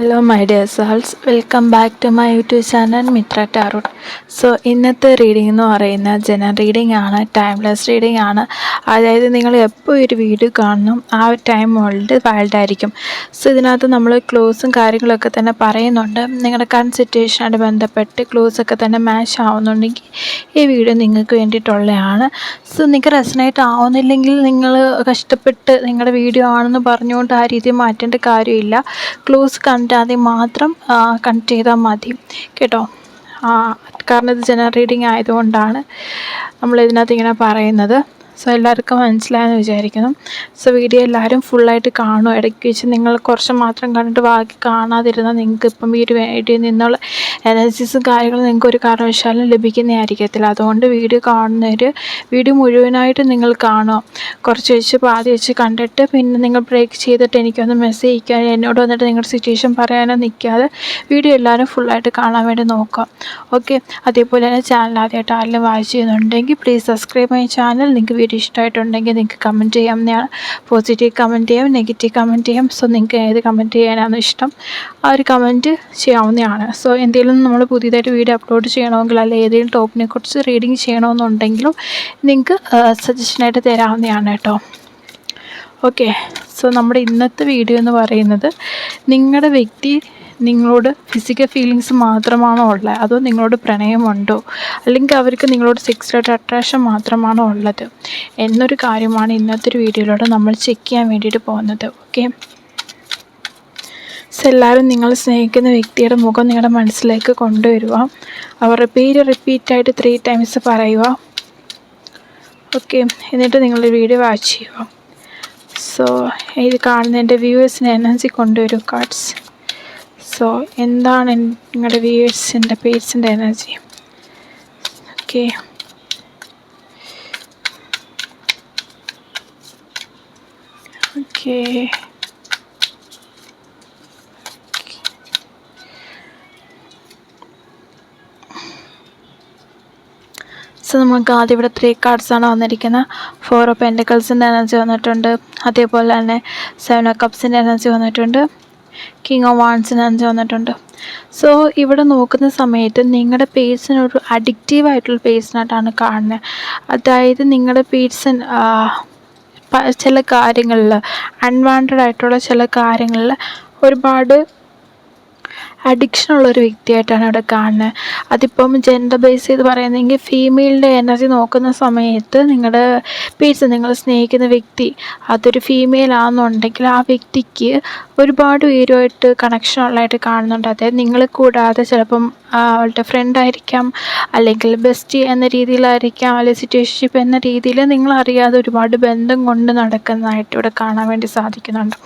Hello my dear souls, welcome back to my YouTube channel Mitra Tarot. So ഇന്നത്തെ reading എന്ന് പറയുന്നത് general reading ആണ്, timeless reading ആണ്. അതായത് നിങ്ങൾ എപ്പോൾ ഒരു വീഡിയോ കാണണം ആ ഒരു ടൈം വേൾഡ് വാലിഡ് ആയിരിക്കും. സോ ഇതിനകത്ത് നമ്മൾ ക്ലോസും കാര്യങ്ങളൊക്കെ തന്നെ പറയുന്നുണ്ട്. നിങ്ങളുടെ കറണ്ട് സിറ്റുവേഷനായിട്ട് ബന്ധപ്പെട്ട് ക്ലോസൊക്കെ തന്നെ മാച്ച് ആവുന്നുണ്ടെങ്കിൽ ഈ വീഡിയോ നിങ്ങൾക്ക് വേണ്ടിയിട്ടുള്ളതാണ്. സോ നിങ്ങൾക്ക് റെസണേറ്റ് ആവുന്നില്ലെങ്കിൽ നിങ്ങൾ കഷ്ടപ്പെട്ട് നിങ്ങളുടെ വീഡിയോ ആണെന്ന് പറഞ്ഞുകൊണ്ട് ആ രീതി മാറ്റേണ്ട കാര്യമില്ല. ക്ലോസ് കണ്ടാൽ മാത്രം കണക്ട് ചെയ്താൽ മതി കേട്ടോ. കാരണം ഇത് ജനറൽ റീഡിംഗ് ആയതുകൊണ്ടാണ് നമ്മളിതിനകത്ത് ഇങ്ങനെ പറയുന്നത്. സോ എല്ലാവർക്കും മനസ്സിലായെന്ന് വിചാരിക്കുന്നു. സോ വീഡിയോ എല്ലാവരും ഫുള്ളായിട്ട് കാണും. ഇടയ്ക്ക് വെച്ച് നിങ്ങൾ കുറച്ച് മാത്രം കണ്ടിട്ട് ബാക്കി കാണാതിരുന്നാൽ നിങ്ങൾക്ക് ഇപ്പം ഈ ഒരു വീഡിയോയിൽ നിന്നുള്ള എനർജീസും കാര്യങ്ങളും നിങ്ങൾക്ക് ഒരു കാരണവശാലും ലഭിക്കുന്നതായിരിക്കത്തില്ല. അതുകൊണ്ട് വീഡിയോ കാണുന്നവർ വീഡിയോ മുഴുവനായിട്ട് നിങ്ങൾ കാണുക. കുറച്ച് വെച്ച് പാതി വെച്ച് കണ്ടിട്ട് പിന്നെ നിങ്ങൾ ബ്രേക്ക് ചെയ്തിട്ട് എനിക്കൊന്ന് മെസ്സേജ് അയക്കാൻ എന്നോട് വന്നിട്ട് നിങ്ങളുടെ സിറ്റുവേഷൻ പറയാനോ നിൽക്കാതെ വീഡിയോ എല്ലാവരും ഫുള്ളായിട്ട് കാണാൻ വേണ്ടി നോക്കുക. ഓക്കെ. അതേപോലെ തന്നെ ചാനൽ ആദ്യമായിട്ട് ആരെങ്കിലും വാച്ച് ചെയ്യുന്നുണ്ടെങ്കിൽ പ്ലീസ് സബ്സ്ക്രൈബ് മൈ ചാനൽ. നിങ്ങൾക്ക് വീഡിയോ ഇഷ്ടമായിട്ടുണ്ടെങ്കിൽ നിങ്ങൾക്ക് കമൻറ്റ് ചെയ്യാവുന്നതാണ്. പോസിറ്റീവ് കമൻറ്റ് ചെയ്യാം, നെഗറ്റീവ് കമൻറ്റ് ചെയ്യാം. സോ നിങ്ങൾക്ക് ഏത് കമൻറ്റ് ചെയ്യാനാണ് ഇഷ്ടം ആ ഒരു കമൻറ്റ് ചെയ്യാവുന്നതാണ്. സോ എന്തെങ്കിലും നമ്മൾ പുതിയതായിട്ട് വീഡിയോ അപ്ലോഡ് ചെയ്യണമെങ്കിൽ അല്ലെങ്കിൽ ഏതെങ്കിലും ടോപ്പിനെ കുറിച്ച് റീഡിങ് ചെയ്യണമെന്നുണ്ടെങ്കിലും നിങ്ങൾക്ക് സജഷനായിട്ട് തരാവുന്നതാണ് കേട്ടോ. ഓക്കെ. സോ നമ്മുടെ ഇന്നത്തെ വീഡിയോ എന്ന് പറയുന്നത് നിങ്ങളുടെ വ്യക്തി നിങ്ങളോട് ഫിസിക്കൽ ഫീലിങ്സ് മാത്രമാണോ ഉള്ളത്, അതോ നിങ്ങളോട് പ്രണയമുണ്ടോ, അല്ലെങ്കിൽ അവർക്ക് നിങ്ങളോട് സെക്സ്വൽ അട്രാക്ഷൻ മാത്രമാണോ ഉള്ളത് എന്നൊരു കാര്യമാണ് ഇന്നത്തെ ഒരു വീഡിയോയിലൂടെ നമ്മൾ ചെക്ക് ചെയ്യാൻ വേണ്ടിയിട്ട് പോകുന്നത്. ഓക്കെ. സോ എല്ലാവരും നിങ്ങൾ സ്നേഹിക്കുന്ന വ്യക്തിയുടെ മുഖം നിങ്ങളുടെ മനസ്സിലേക്ക് കൊണ്ടുവരിക. അവരുടെ പേര് റിപ്പീറ്റായിട്ട് 3 times പറയുക. ഓക്കെ. എന്നിട്ട് നിങ്ങളുടെ വീഡിയോ വാച്ച് ചെയ്യുക. സോ ഇത് കാണുന്ന എൻ്റെ വ്യൂവേഴ്സിന് എനർജി കൊണ്ടുവരും കാർഡ്സ്. സോ എന്താണ് നിങ്ങളുടെ വ്യൂവേഴ്സിൻ്റെ പേഴ്സിൻ്റെ എനർജി? ഓക്കെ. ഓക്കെ. സോ നമുക്ക് ആദ്യം ഇവിടെ 3 കാർഡ്സാണ് വന്നിരിക്കുന്നത്. 4 ഓഫ് പെൻറ്റക്കിൾസിൻ്റെ എനർജി വന്നിട്ടുണ്ട്. അതേപോലെ തന്നെ 7 ഓഫ് കപ്സിൻ്റെ എനർജി വന്നിട്ടുണ്ട്. കിങ് ഓഫ് വാൻസിൻ്റെ എനർജി വന്നിട്ടുണ്ട്. സോ ഇവിടെ നോക്കുന്ന സമയത്ത് നിങ്ങളുടെ പേഴ്സൺ അഡിക്റ്റീവായിട്ടുള്ള പേഴ്സണായിട്ടാണ് കാണുന്നത്. അതായത് നിങ്ങളുടെ പേഴ്സൺ ചില കാര്യങ്ങളിൽ അൺവാണ്ടഡ് ആയിട്ടുള്ള ചില കാര്യങ്ങളിൽ ഒരുപാട് അഡിക്ഷനുള്ളൊരു വ്യക്തിയായിട്ടാണ് ഇവിടെ കാണുന്നത്. അതിപ്പം ജെൻഡർ ബേസ് ചെയ്ത് പറയുന്നെങ്കിൽ ഫീമെയിലിൻ്റെ എനർജി നോക്കുന്ന സമയത്ത് നിങ്ങളുടെ പേഴ്സൺ നിങ്ങൾ സ്നേഹിക്കുന്ന വ്യക്തി അതൊരു ഫീമെയിൽ ആണെന്നുണ്ടെങ്കിൽ ആ വ്യക്തിക്ക് ഒരുപാട് പേരുമായിട്ട് കണക്ഷനുള്ളതായിട്ട് കാണുന്നുണ്ട്. അതായത് നിങ്ങളെ കൂടാതെ ചിലപ്പം അവളുടെ ഫ്രണ്ടായിരിക്കാം, അല്ലെങ്കിൽ ബെസ്റ്റ് എന്ന രീതിയിലായിരിക്കാം, അല്ലെങ്കിൽ സിറ്റുവേഷൻഷിപ്പ് എന്ന രീതിയിൽ നിങ്ങളറിയാതെ ഒരുപാട് ബന്ധം കൊണ്ട് നടക്കുന്നതായിട്ട് ഇവിടെ കാണാൻ വേണ്ടി സാധിക്കുന്നുണ്ട്.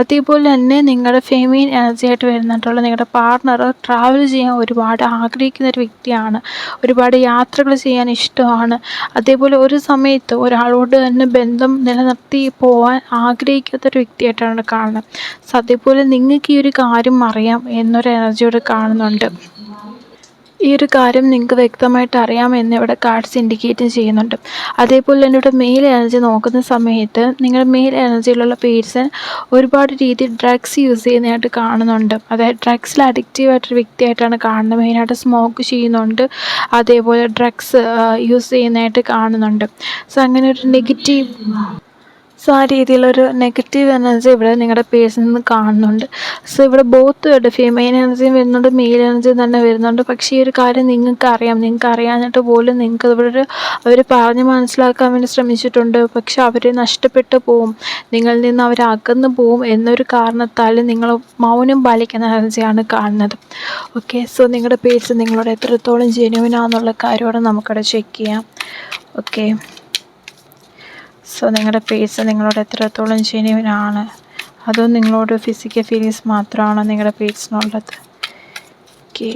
അതേപോലെ തന്നെ നിങ്ങളുടെ ഫെമിനിൻ എനർജി ആയിട്ട് വരുന്നിട്ടുള്ള നിങ്ങളുടെ പാർട്ണർ ട്രാവൽ ചെയ്യാൻ ഒരുപാട് ആഗ്രഹിക്കുന്ന ഒരു വ്യക്തിയാണ്. ഒരുപാട് യാത്രകൾ ചെയ്യാൻ ഇഷ്ടമാണ്. അതേപോലെ ഒരു സമയത്ത് ഒരാളോട് തന്നെ ബന്ധം നിലനിർത്തി പോകാൻ ആഗ്രഹിക്കാത്തൊരു വ്യക്തിയായിട്ടാണ് കാണുന്നത്. സോ അതേപോലെ നിങ്ങൾക്ക് ഈ ഒരു കാര്യം അറിയാം എന്നൊരു എനർജിയോട് കാണുന്നുണ്ട്. ഈ ഒരു കാര്യം നിങ്ങൾക്ക് വ്യക്തമായിട്ട് അറിയാമെന്ന് ഇവിടെ കാർഡ്സ് ഇൻഡിക്കേറ്റ് ചെയ്യുന്നുണ്ട്. അതേപോലെ തന്നെ ഇവിടെ മെയിൽ എനർജി നോക്കുന്ന സമയത്ത് നിങ്ങളുടെ മെയിൽ എനർജിയിലുള്ള പേഴ്സൺ ഒരുപാട് രീതിയിൽ ഡ്രഗ്സ് യൂസ് ചെയ്യുന്നതായിട്ട് കാണുന്നുണ്ട്. അതായത് ഡ്രഗ്സിൽ അഡിക്റ്റീവായിട്ടൊരു വ്യക്തിയായിട്ടാണ് കാണുന്നത്. മെയിനായിട്ട് സ്മോക്ക് ചെയ്യുന്നുണ്ട്, അതേപോലെ ഡ്രഗ്സ് യൂസ് ചെയ്യുന്നതായിട്ട് കാണുന്നുണ്ട്. സോ അങ്ങനെ ഒരു നെഗറ്റീവ് ആ രീതിയിലൊരു നെഗറ്റീവ് എനർജി ഇവിടെ നിങ്ങളുടെ പേഴ്സണിൽ നിന്ന് കാണുന്നുണ്ട്. സോ ഇവിടെ ബോത്ത് ഫീമെയിൽ എനർജിയും വരുന്നുണ്ട്, മെയിൽ എനർജിയും തന്നെ വരുന്നുണ്ട്. പക്ഷേ ഈ ഒരു കാര്യം നിങ്ങൾക്ക് അറിയാഞ്ഞിട്ട് പോലും നിങ്ങൾക്ക് ഇവിടെ അവർ പറഞ്ഞ് മനസ്സിലാക്കാൻ വേണ്ടി ശ്രമിച്ചിട്ടുണ്ട്. പക്ഷെ അവർ നഷ്ടപ്പെട്ടു പോവും, നിങ്ങളിൽ നിന്ന് അവർ അകന്നു പോവും എന്നൊരു കാരണത്താൽ നിങ്ങൾ മൗനം പാലിക്കുന്ന എനർജിയാണ് കാണുന്നത്. ഓക്കെ. സോ നിങ്ങളുടെ പേഴ്സൺ നിങ്ങളോട് എത്രത്തോളം ജെന്യുവിനാണെന്നുള്ള കാര്യമാണ് നമുക്കവിടെ ചെക്ക് ചെയ്യാം. ഓക്കെ. സോ നിങ്ങളുടെ പേഴ്സൺ നിങ്ങളോട് എത്രത്തോളം ജെന്യുവിനാണ്, അതോ നിങ്ങളോട് ഫിസിക്കൽ ഫീലിങ്സ് മാത്രമാണോ നിങ്ങളുടെ പേഴ്സണുള്ളത്? ഓക്കെ.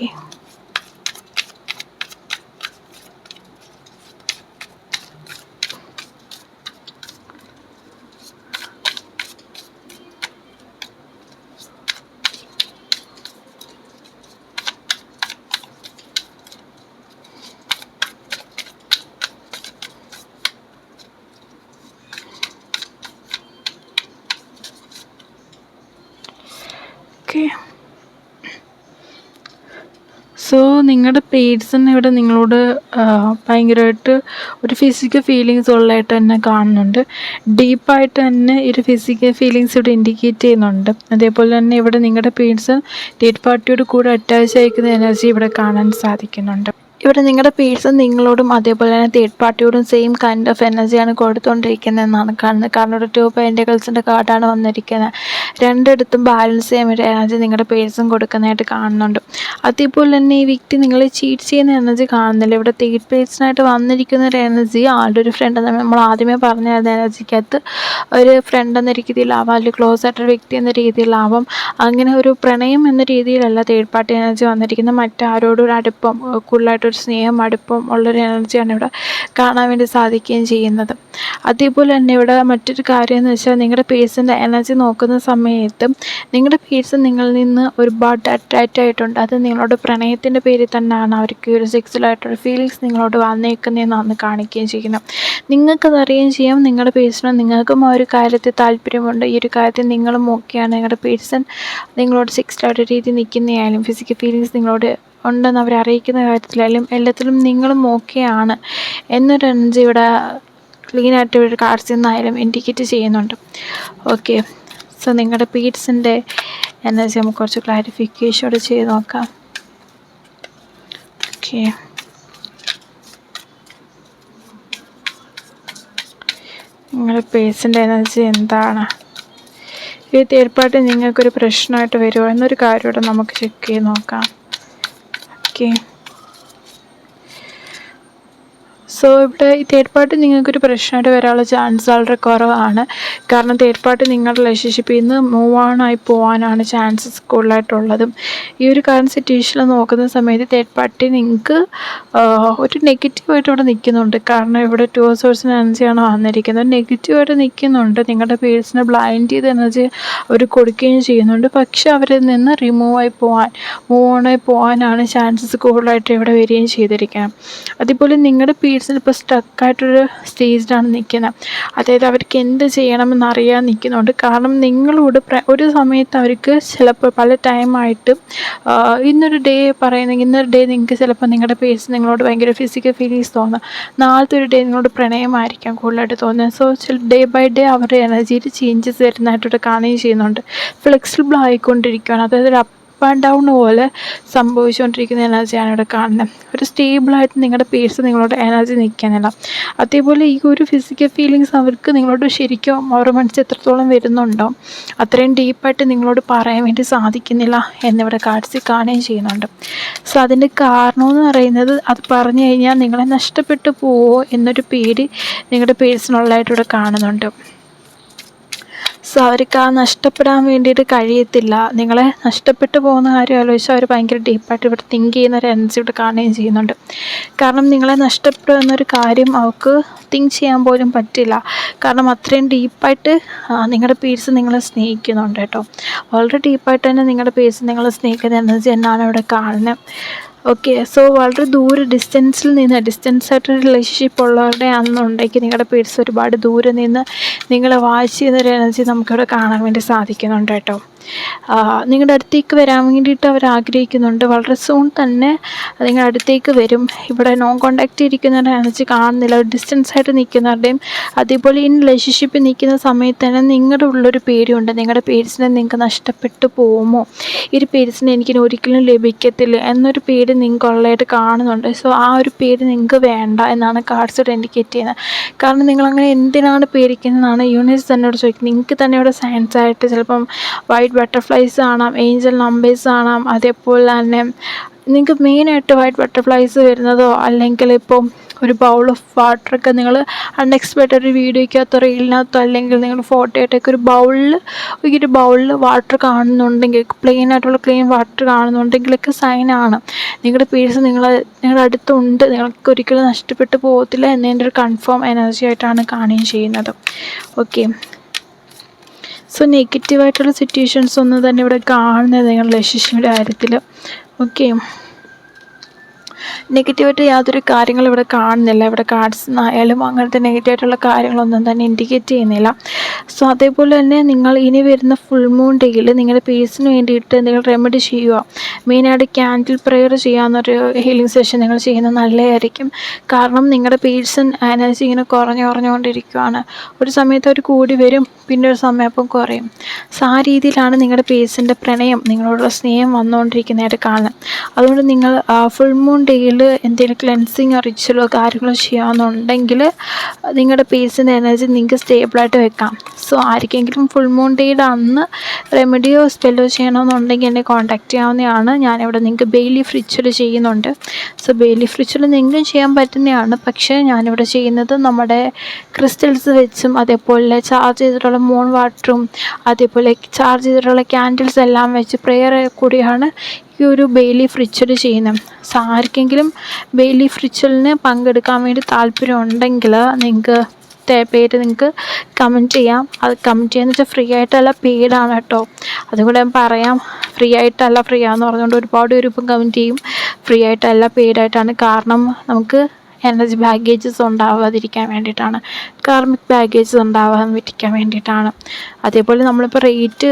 ഓക്കെ. സോ നിങ്ങളുടെ പേഴ്സൺ ഇവിടെ നിങ്ങളോട് ഭയങ്കരമായിട്ട് ഒരു ഫിസിക്കൽ ഫീലിങ്സ് ഉള്ളതായിട്ട് തന്നെ കാണുന്നുണ്ട്. ഡീപ്പായിട്ട് തന്നെ ഒരു ഫിസിക്കൽ ഫീലിങ്സ് ഇവിടെ ഇൻഡിക്കേറ്റ് ചെയ്യുന്നുണ്ട്. അതേപോലെ തന്നെ ഇവിടെ നിങ്ങളുടെ പേഴ്സൺ തേർഡ് പാർട്ടിയോട് കൂടെ അറ്റാച്ച് അയക്കുന്ന എനർജി ഇവിടെ കാണാൻ സാധിക്കുന്നുണ്ട്. ഇവിടെ നിങ്ങളുടെ പേഴ്സൺ നിങ്ങളോടും അതേപോലെ തന്നെ തേർഡ് പാർട്ടിയോടും സെയിം കൈൻഡ് ഓഫ് എനർജിയാണ് കൊടുത്തുകൊണ്ടിരിക്കുന്നതെന്നാണ് കാണുന്നത്. കാരണം ഒരു 2 പെൻറ്റക്കിൾസിൻ്റെ കാർഡാണ് വന്നിരിക്കുന്നത്. രണ്ടിടത്തും ബാലൻസ് ചെയ്യാൻ വേണ്ടി എനർജി നിങ്ങളുടെ പേഴ്സൺ കൊടുക്കുന്നതായിട്ട് കാണുന്നുണ്ട്. അതേപോലെ തന്നെ ഈ വ്യക്തി നിങ്ങളെ ചീറ്റ് ചെയ്യുന്ന എനർജി കാണുന്നില്ല. ഇവിടെ തേർഡ് പേഴ്സണായിട്ട് വന്നിരിക്കുന്ന ഒരു എനർജി ആളുടെ ഒരു ഫ്രണ്ട് എന്ന് നമ്മൾ ആദ്യമേ പറഞ്ഞ എനർജിക്കകത്ത് ഒരു ഫ്രണ്ട് എന്ന രീതിയിലാവാം, അല്ലെങ്കിൽ ക്ലോസ് ആയിട്ടൊരു വ്യക്തി എന്ന രീതിയിലാവാം. അങ്ങനെ ഒരു പ്രണയം എന്ന രീതിയിലല്ല തേർഡ് പാർട്ടി എനർജി വന്നിരിക്കുന്നത്. മറ്റാരോടും ഒരു അടുപ്പം, കൂടുതലായിട്ടൊരു സ്നേഹം, അടുപ്പം ഉള്ളൊരു എനർജിയാണ് ഇവിടെ കാണാൻ വേണ്ടി സാധിക്കുകയും ചെയ്യുന്നത്. അതേപോലെ തന്നെ ഇവിടെ മറ്റൊരു കാര്യം എന്ന് വെച്ചാൽ നിങ്ങളുടെ പേഴ്സൻ്റെ എനർജി നോക്കുന്ന സമയത്ത് നിങ്ങളുടെ പേഴ്സൺ നിങ്ങളിൽ നിന്ന് ഒരുപാട് അട്രാക്റ്റ് ആയിട്ടുണ്ട്. അത് നിങ്ങളോട് പ്രണയത്തിൻ്റെ പേരിൽ തന്നെയാണ് അവർക്ക് ഒരു സെക്സ്വലായിട്ടൊരു ഫീലിങ്സ് നിങ്ങളോട് വന്നേക്കുന്നതെന്നാണ് കാണിക്കുകയും ചെയ്യുന്നത്. നിങ്ങൾക്കത് അറിയുകയും ചെയ്യാം. നിങ്ങളുടെ പേഴ്സണും നിങ്ങൾക്കും ആ ഒരു കാര്യത്തിൽ താല്പര്യമുണ്ട്. ഈ ഒരു കാര്യത്തിൽ നിങ്ങളും ഓക്കെയാണ്. നിങ്ങളുടെ പേഴ്സൺ നിങ്ങളോട് സെക്സ്വലായിട്ട് രീതി നിൽക്കുന്നതായാലും ഫിസിക്കൽ ഫീലിങ്സ് നിങ്ങളോട് ഉണ്ടെന്ന് അവരെ അറിയിക്കുന്ന കാര്യത്തിലായാലും എല്ലാത്തിലും നിങ്ങളും ഓക്കെയാണ് എന്നൊരു എനർജി ഇവിടെ ക്ലീനായിട്ട് ഒരു കാർഡ്സിൽ നിന്നായാലും ഇൻഡിക്കേറ്റ് ചെയ്യുന്നുണ്ട്. ഓക്കെ, സോ നിങ്ങളുടെ പേഴ്സൻ്റെ എനർജി നമുക്ക് കുറച്ച് ക്ലാരിഫിക്കേഷനോടെ ചെയ്ത് നോക്കാം. ഓക്കെ, നിങ്ങളുടെ പേഴ്സൻ്റെ എനർജി എന്താണ്? ഈ തേർഡ് പാർട്ടി നിങ്ങൾക്കൊരു പ്രശ്നമായിട്ട് വരുമോ എന്നൊരു കാര്യം ഇവിടെ നമുക്ക് ചെക്ക് ചെയ്ത് നോക്കാം. ഓക്കെ, സോ ഇവിടെ ഈ തേർഡ് പാർട്ടി നിങ്ങൾക്കൊരു പ്രശ്നമായിട്ട് വരാനുള്ള ചാൻസ് വളരെ കുറവാണ്. കാരണം തേർഡ് പാർട്ടി നിങ്ങളുടെ റിലേഷൻഷിപ്പിൽ നിന്ന് മൂവ് ഓൺ ആയി പോകാനാണ് ചാൻസസ് കൂടുതലായിട്ടുള്ളതും. ഈ ഒരു കറണ്ട് സിറ്റുവേഷനിൽ നോക്കുന്ന സമയത്ത് തേർഡ് പാർട്ടി നിങ്ങൾക്ക് ഒരു നെഗറ്റീവായിട്ട് ഇവിടെ നിൽക്കുന്നുണ്ട്. കാരണം ഇവിടെ 2 സോഴ്സിന് എനർജിയാണ് വന്നിരിക്കുന്നത്. നെഗറ്റീവായിട്ട് നിൽക്കുന്നുണ്ട്. നിങ്ങളുടെ പേഴ്സണെ ബ്ലൈൻഡ് ചെയ്ത എനർജി അവർ കൊടുക്കുകയും ചെയ്യുന്നുണ്ട്. പക്ഷെ അവരിൽ നിന്ന് മൂവ് ഓൺ ആയി പോകാനാണ് ചാൻസസ് കൂടുതലായിട്ട് ഇവിടെ വരികയും ചെയ്തിരിക്കുന്നത്. അതുപോലെ നിങ്ങളുടെ പേഴ്സൺ ഇപ്പോൾ സ്റ്റക്കായിട്ടൊരു സ്റ്റേജിലാണ് നിൽക്കുന്നത്. അതായത് അവർക്ക് എന്ത് ചെയ്യണമെന്ന് അറിയാൻ നിൽക്കുന്നുണ്ട്. കാരണം നിങ്ങളോട് ഒരു സമയത്ത് അവർക്ക് ചിലപ്പോൾ പല ടൈമായിട്ട് ഇന്നൊരു ഡേ പറയുന്നെങ്കിൽ ഇന്നൊരു ഡേ നിങ്ങൾക്ക് ചിലപ്പോൾ നിങ്ങളുടെ പേഴ്സൺ നിങ്ങളോട് ഭയങ്കര ഫിസിക്കൽ ഫീലിങ്സ് തോന്നുക. നാളത്തെ ഒരു ഡേ നിങ്ങളോട് പ്രണയമായിരിക്കാം കൂടുതലായിട്ട് തോന്നുന്നത്. സോ ഡേ ബൈ ഡേ അവരുടെ എനർജിയിൽ ചേഞ്ചസ് വരുന്നതായിട്ടൊക്കെ കാണുകയും ചെയ്യുന്നുണ്ട്. ഫ്ലെക്സിബിൾ ആയിക്കൊണ്ടിരിക്കുകയാണ്. അതായത് ഒരു അപ്പ് ആൻഡ് ഡൗൺ പോലെ സംഭവിച്ചുകൊണ്ടിരിക്കുന്ന എനർജിയാണ് ഇവിടെ കാണുന്നത്. ഒരു സ്റ്റേബിളായിട്ട് നിങ്ങളുടെ പേഴ്സൺ നിങ്ങളോട് എനർജി നിൽക്കുന്നില്ല. അതേപോലെ ഈ ഒരു ഫിസിക്കൽ ഫീലിങ്സ് അവർക്ക് നിങ്ങളോട് ശരിക്കും അവരുടെ മനസ്സിൽ എത്രത്തോളം വരുന്നുണ്ടോ അത്രയും ഡീപ്പായിട്ട് നിങ്ങളോട് പറയാൻ വേണ്ടി സാധിക്കുന്നില്ല എന്നിവിടെ കാർഡ്സിൽ കാണുകയും ചെയ്യുന്നുണ്ട്. സോ അതിൻ്റെ കാരണമെന്ന് പറയുന്നത് അത് പറഞ്ഞു കഴിഞ്ഞാൽ നിങ്ങളെ നഷ്ടപ്പെട്ടു പോവോ എന്നൊരു പേടി നിങ്ങളുടെ പേഴ്സണുള്ളതായിട്ട് ഇവിടെ കാണുന്നുണ്ട്. സോ അവർക്ക് ആ നഷ്ടപ്പെടാൻ വേണ്ടിയിട്ട് കഴിയത്തില്ല. നിങ്ങളെ നഷ്ടപ്പെട്ടു പോകുന്ന കാര്യം ആലോചിച്ചാൽ അവർ ഭയങ്കര ഡീപ്പായിട്ട് ഇവിടെ തിങ്ക് ചെയ്യുന്ന ഒരു എനർജി ഇവിടെ കാണുകയും ചെയ്യുന്നുണ്ട്. കാരണം നിങ്ങളെ നഷ്ടപ്പെടുക എന്നൊരു കാര്യം അവർക്ക് തിങ്ക് ചെയ്യാൻ പോലും പറ്റില്ല. കാരണം അത്രയും ഡീപ്പായിട്ട് നിങ്ങളുടെ പേഴ്സൺ നിങ്ങളെ സ്നേഹിക്കുന്നുണ്ട് കേട്ടോ. വളരെ ഡീപ്പായിട്ട് തന്നെ നിങ്ങളുടെ പേഴ്സൺ നിങ്ങളെ സ്നേഹിക്കുന്ന എനർജി എന്നാണ് ഇവിടെ കാണുന്നത്. ഓക്കെ, സോ വളരെ ഡിസ്റ്റൻസായിട്ടൊരു റിലേഷൻഷിപ്പ് ഉള്ളവരുടെ ആണെന്നുണ്ടെങ്കിൽ നിങ്ങളുടെ പേഴ്സൺ ഒരുപാട് ദൂരെ നിന്ന് നിങ്ങളെ വാച്ച് ചെയ്യുന്നൊരു എനർജി നമുക്കിവിടെ കാണാൻ വേണ്ടി സാധിക്കുന്നുണ്ട് കേട്ടോ. നിങ്ങളുടെ അടുത്തേക്ക് വരാൻ വേണ്ടിയിട്ട് അവർ ആഗ്രഹിക്കുന്നുണ്ട്. വളരെ സൂൺ തന്നെ നിങ്ങളുടെ അടുത്തേക്ക് വരും. ഇവിടെ നോൺ കോണ്ടാക്റ്റ് ഇരിക്കുന്നവരുടെ എനർജി കാണുന്നില്ല. ഡിസ്റ്റൻസായിട്ട് നിൽക്കുന്നവരുടെയും അതേപോലെ ഇൻ റിലേഷൻഷിപ്പിൽ നിൽക്കുന്ന സമയത്ത് തന്നെ നിങ്ങളുടെ ഉള്ളൊരു പേടിയുണ്ട്. നിങ്ങളുടെ പേഴ്സണെ നിങ്ങൾക്ക് നഷ്ടപ്പെട്ടു പോകുമോ, ഈ ഒരു പേഴ്സണെ എനിക്ക് ഒരിക്കലും ലഭിക്കത്തില്ല എന്നൊരു പേടി നിങ്ങൾക്കുള്ളതായിട്ട് കാണുന്നുണ്ട്. സോ ആ ഒരു പേടി നിങ്ങൾക്ക് വേണ്ട എന്നാണ് കാർഡ്സ് ഇൻഡിക്കേറ്റ് ചെയ്യുന്നത്. കാരണം നിങ്ങളങ്ങനെ എന്തിനാണ് പേടിക്കുന്നതെന്നാണ് യൂണിവേഴ്സ് തന്നോട് ചോദിക്കുന്നത്. നിങ്ങൾക്ക് തന്നെ ഇവിടെ സയൻസ് ആയിട്ട് ചിലപ്പം വൈറ്റ് ബട്ടർഫ്ലൈസ് കാണാം, ഏഞ്ചൽ നമ്പേഴ്സ് കാണാം. അതേപോലെ തന്നെ നിങ്ങൾക്ക് മെയിനായിട്ട് വൈറ്റ് ബട്ടർഫ്ലൈസ് വരുന്നതോ അല്ലെങ്കിൽ ഇപ്പോൾ ഒരു ബൗൾ ഓഫ് വാട്ടറൊക്കെ നിങ്ങൾ അൺഎക്സ്പെക്റ്റഡ് ഒരു വീഡിയോയ്ക്കകത്തോ റീലിനകത്തോ അല്ലെങ്കിൽ നിങ്ങൾ ഫോട്ടോ ആയിട്ടൊക്കെ ഒരു ബൗളിൽ വാട്ടർ കാണുന്നുണ്ടെങ്കിൽ ക്ലീൻ വാട്ടർ കാണുന്നുണ്ടെങ്കിലൊക്കെ സൈനാണ് നിങ്ങളുടെ പേഴ്സൺ നിങ്ങളുടെ അടുത്തുണ്ട്. നിങ്ങൾക്ക് ഒരിക്കലും നഷ്ടപ്പെട്ടു പോകത്തില്ല എന്നതിൻ്റെ ഒരു കൺഫേം എനർജി ആയിട്ടാണ് കാണുകയും ചെയ്യുന്നത്. ഓക്കെ, സോ നെഗറ്റീവായിട്ടുള്ള സിറ്റുവേഷൻസ് ഒന്നും തന്നെ ഇവിടെ കാണുന്നത് നിങ്ങളുടെ റിലേഷൻഷിപ്പിൻ്റെ കാര്യത്തിൽ. ഓക്കെ, നെഗറ്റീവായിട്ട് യാതൊരു കാര്യങ്ങളും ഇവിടെ കാണുന്നില്ല. ഇവിടെ കാർഡ്സ് ആയാലും അങ്ങനത്തെ നെഗറ്റീവായിട്ടുള്ള കാര്യങ്ങളൊന്നും തന്നെ ഇൻഡിക്കേറ്റ് ചെയ്യുന്നില്ല. സോ അതേപോലെ തന്നെ നിങ്ങൾ ഇനി വരുന്ന ഫുൾ മൂൺ ഡേയിൽ നിങ്ങളുടെ പേഴ്സിന് വേണ്ടിയിട്ട് എന്തെങ്കിലും റെമഡി ചെയ്യുക. മെയിനായിട്ട് ക്യാൻഡിൽ പ്രെയർ ചെയ്യാവുന്നൊരു ഹീലിംഗ് സെഷൻ നിങ്ങൾ ചെയ്യുന്നത് നല്ലതായിരിക്കും. കാരണം നിങ്ങളുടെ പേഴ്സൺ എനർജി ഇങ്ങനെ കുറഞ്ഞുകൊണ്ടിരിക്കുകയാണ്. ഒരു സമയത്ത് അവർ കൂടി വരും, പിന്നെ ഒരു സമയപ്പം കുറയും. സോ ആ രീതിയിലാണ് നിങ്ങളുടെ പേഴ്സൻ്റെ പ്രണയം, നിങ്ങളോടുള്ള സ്നേഹം വന്നുകൊണ്ടിരിക്കുന്നതായിട്ട് കാണുന്നത്. അതുകൊണ്ട് നിങ്ങൾ ഫുൾ മൂൺ ഡേയിൽ എന്തെങ്കിലും ക്ലെൻസിങ്ങോ റിച്വലോ കാര്യങ്ങളോ ചെയ്യാമെന്നുണ്ടെങ്കിൽ നിങ്ങളുടെ പേഴ്സൻ്റെ എനർജി നിങ്ങൾക്ക് സ്റ്റേബിളായിട്ട് വെക്കാം. സോ ആർക്കെങ്കിലും ഫുൾ മൂൺ ഡേയുടെ അന്ന് റെമഡിയോ സ്പെല്ലോ ചെയ്യണമെന്നുണ്ടെങ്കിൽ എന്നെ കോൺടാക്റ്റ് ചെയ്യാവുന്നതാണ്. ഞാനിവിടെ നിങ്ങൾക്ക് ബെയിലീഫ് റിച്വൽ ചെയ്യുന്നുണ്ട്. സോ ബെയിലീഫ് റിച്വൽ നിങ്ങൾക്കും ചെയ്യാൻ പറ്റുന്നതാണ്. പക്ഷേ ഞാനിവിടെ ചെയ്യുന്നത് നമ്മുടെ ക്രിസ്റ്റൽസ് വെച്ചും അതേപോലെ ചാർജ് ചെയ്തിട്ടുള്ള മൂൺ വാട്ടറും അതേപോലെ ചാർജ് ചെയ്തിട്ടുള്ള ക്യാൻഡിൽസ് എല്ലാം വെച്ച് പ്രെയർ കൂടിയാണ് ഈ ഒരു ബെയിലീഫ് റിച്വൽ ചെയ്യുന്നത്. സോ ആർക്കെങ്കിലും ബെയിലീഫ് റിച്വലിന് പങ്കെടുക്കാൻ വേണ്ടി താല്പര്യം ഉണ്ടെങ്കിൽ നിങ്ങൾക്ക് പേര് നിങ്ങൾക്ക് കമൻറ്റ് ചെയ്യാം. അത് കമൻറ്റ് ചെയ്യാന്ന് വെച്ചാൽ ഫ്രീ ആയിട്ടല്ല, പെയ്ഡാണ് കേട്ടോ. അതുകൂടെ ഞാൻ പറയാം. ഫ്രീ ആയിട്ടല്ല, ഫ്രീ ആണെന്ന് പറഞ്ഞുകൊണ്ട് ഒരുപാട് പേര് ഇപ്പം കമൻറ്റ് ചെയ്യും. ഫ്രീ ആയിട്ടല്ല, പെയ്ഡായിട്ടാണ്. കാരണം നമുക്ക് എനർജി ബാഗേജസ് ഉണ്ടാവാതിരിക്കാൻ വേണ്ടിയിട്ടാണ്, കാർമിക് ബാഗേജസ് ഉണ്ടാവാതിരിക്കാൻ വേണ്ടിയിട്ടാണ്. അതേപോലെ നമ്മളിപ്പോൾ റേറ്റ്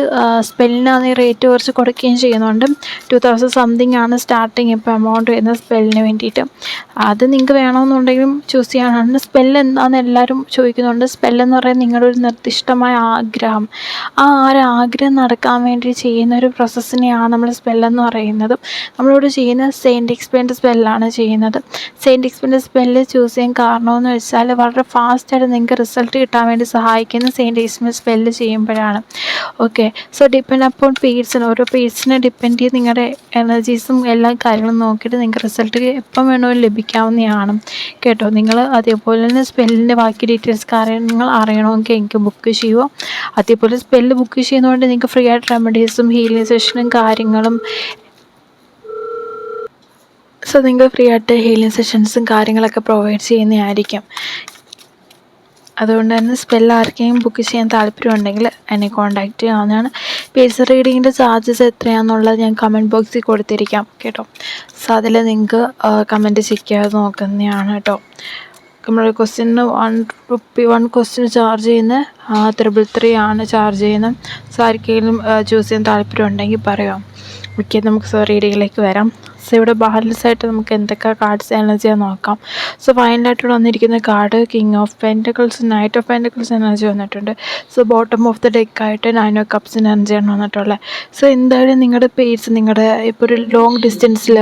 സ്പെല്ലിനാണെങ്കിൽ റേറ്റ് കുറച്ച് കൊടുക്കുകയും ചെയ്യുന്നുണ്ട്. 2000 സംതിങ് ആണ് സ്റ്റാർട്ടിങ് ഇപ്പോൾ എമൗണ്ട് വരുന്ന സ്പെല്ലിന് വേണ്ടിയിട്ട്. അത് നിങ്ങൾക്ക് വേണമെന്നുണ്ടെങ്കിലും ചൂസ് ചെയ്യാനാണ്. സ്പെല്ല് എന്താണെന്ന് എല്ലാവരും ചോദിക്കുന്നുണ്ട്. സ്പെല്ലെന്ന് പറയുന്നത് നിങ്ങളുടെ ഒരു നിർദ്ദിഷ്ടമായ ആഗ്രഹം, ആ ഒരു ആഗ്രഹം നടക്കാൻ വേണ്ടി ചെയ്യുന്ന ഒരു പ്രോസസ്സിനെയാണ് നമ്മൾ സ്പെല്ലെന്ന് പറയുന്നത്. നമ്മളിവിടെ ചെയ്യുന്നത് സെയിൻറ്റ് എക്സ്പെൻഡ് സ്പെല്ലാണ് ചെയ്യുന്നത്. സെയിൻറ്റ് എക്സ്പെൻഡ് സ്പെല്ല് ചൂസ് ചെയ്യാൻ കാരണമെന്ന് വെച്ചാൽ വളരെ ഫാസ്റ്റായിട്ട് നിങ്ങൾക്ക് റിസൾട്ട് കിട്ടാൻ വേണ്ടി സഹായിക്കുന്ന സെയിൻറ്റ് എക്സ്പെൻഡ് സ്പെല്ല് ചെയ്യുമ്പോഴാണ്. Okay, so depend upon person, ഓരോ പേഴ്സണെ ഡിപ്പെൻഡ് ചെയ്ത് നിങ്ങളുടെ എനർജീസും എല്ലാ കാര്യങ്ങളും നോക്കിയിട്ട് നിങ്ങൾക്ക് റിസൾട്ട് എപ്പം വേണമെങ്കിലും ലഭിക്കാവുന്നതാണ് കേട്ടോ. നിങ്ങൾ അതേപോലെ തന്നെ സ്പെല്ലിൻ്റെ ബാക്കി ഡീറ്റെയിൽസ് കാര്യങ്ങൾ അറിയണമെങ്കിൽ എനിക്ക് ബുക്ക് ചെയ്യുമോ. അതേപോലെ സ്പെല്ല് ബുക്ക് ചെയ്യുന്നതുകൊണ്ട് നിങ്ങൾക്ക് ഫ്രീ ആയിട്ട് റെമഡീസും ഹീലിംഗ് സെഷനും കാര്യങ്ങളും, സോ നിങ്ങൾക്ക് ഫ്രീ ആയിട്ട് ഹീലിംഗ് സെഷൻസും കാര്യങ്ങളൊക്കെ പ്രൊവൈഡ് ചെയ്യുന്നതായിരിക്കും. അതുകൊണ്ട് തന്നെ സ്പെല്ല് ആർക്കെങ്കിലും ബുക്ക് ചെയ്യാൻ താല്പര്യമുണ്ടെങ്കിൽ എന്നെ കോൺടാക്റ്റ് ചെയ്യാവുന്നതാണ്. പേഴ്സണൽ റീഡിങ്ങിൻ്റെ ചാർജസ് എത്രയാണെന്നുള്ളത് ഞാൻ കമൻറ്റ് ബോക്സിൽ കൊടുത്തിരിക്കാം കേട്ടോ. സോ അതിൽ നിങ്ങൾക്ക് കമൻറ്റ് ചെക്ക് ചെയ്യാതെ നോക്കുന്നതാണ് കേട്ടോ. നമ്മൾ ക്വസ്റ്റ്യന് $1 ക്വസ്റ്റ്യൻ ചാർജ് ചെയ്യുന്നത് 333 ആണ് ചാർജ് ചെയ്യുന്നത്. സോ ആർക്കെങ്കിലും ചൂസ് ചെയ്യാൻ താല്പര്യം ഉണ്ടെങ്കിൽ പറയാം. ഓക്കെ, നമുക്ക് റീഡിങ്ങിലേക്ക് വരാം. സോ ഇവിടെ ബാലൻസ് ആയിട്ട് നമുക്ക് എന്തൊക്കെ കാർഡ്സ് എനർജിയാണെന്ന് നോക്കാം. സോ ഫൈനലായിട്ട് വന്നിരിക്കുന്ന card king of pentacles, knight of pentacles energy വന്നിട്ടുണ്ട്. സോ ബോട്ടം ഓഫ് ദ ഡെക്കായിട്ട് 9 ഓഫ് കപ്സ് എനർജിയാണ് വന്നിട്ടുള്ളത്. സോ എന്തായാലും നിങ്ങളുടെ പേഴ്സ്, നിങ്ങളുടെ ഇപ്പോൾ ഒരു ലോങ് ഡിസ്റ്റൻസിൽ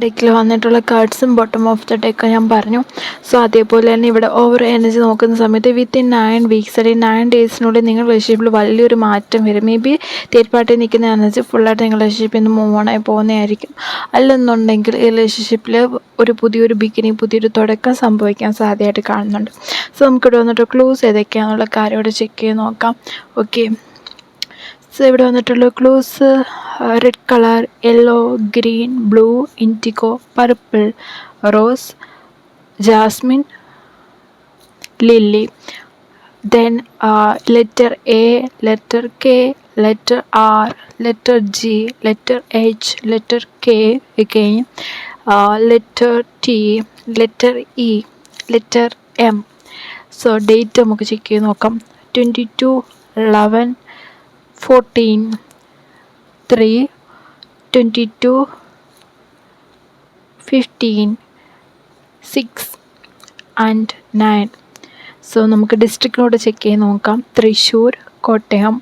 ഡെക്കിൽ വന്നിട്ടുള്ള കാർഡ്സും ബോട്ടം ഓഫ് ദ ഡെക്ക് ഞാൻ പറഞ്ഞു. സോ അതേപോലെ തന്നെ ഇവിടെ ഓവർ എനർജി നോക്കുന്ന സമയത്ത് വിത്തിൻ 9 വീക്സ് അല്ലെങ്കിൽ 9 ഡേയ്സിനുള്ളിൽ നിങ്ങൾ റിലേഷൻഷിപ്പിൽ വലിയൊരു മാറ്റം വരും. മേ ബി തേർഡ് പാർട്ടി നിൽക്കുന്ന എനർജി ഫുള്ളായിട്ട് നിങ്ങൾ റിലേഷൻഷിപ്പിൽ നിന്ന് മൂവ് ഓണായി പോകുന്നതായിരിക്കും. അല്ലെന്നുണ്ടെങ്കിൽ ഈ റിലേഷൻഷിപ്പിൽ ഒരു പുതിയൊരു ബിഗിനിങ്, പുതിയൊരു തുടക്കം സംഭവിക്കാൻ സാധ്യതയായിട്ട് കാണുന്നുണ്ട്. സോ നമുക്കിവിടെ വന്നിട്ട് ക്ലൂസ് ഏതൊക്കെയാണെന്നുള്ള കാര്യം ഇവിടെ ചെക്ക് ചെയ്ത് നോക്കാം. ഓക്കെ, സോ ഇവിടെ വന്നിട്ടുള്ള clues red colour, yellow, green, blue, indigo, purple, rose, jasmine, lily. Then letter A, letter K, letter R, letter G, letter H, letter K again, letter T, letter E, letter M. So date നമുക്ക് check ചെയ്ത് നോക്കാം. 22/11/14, 3/22/15, 6 and 9. So നമുക്ക് ഡിസ്ട്രിക്റ്റിനോട് check ചെയ്ത് നോക്കാം. തൃശ്ശൂർ, കോട്ടയം,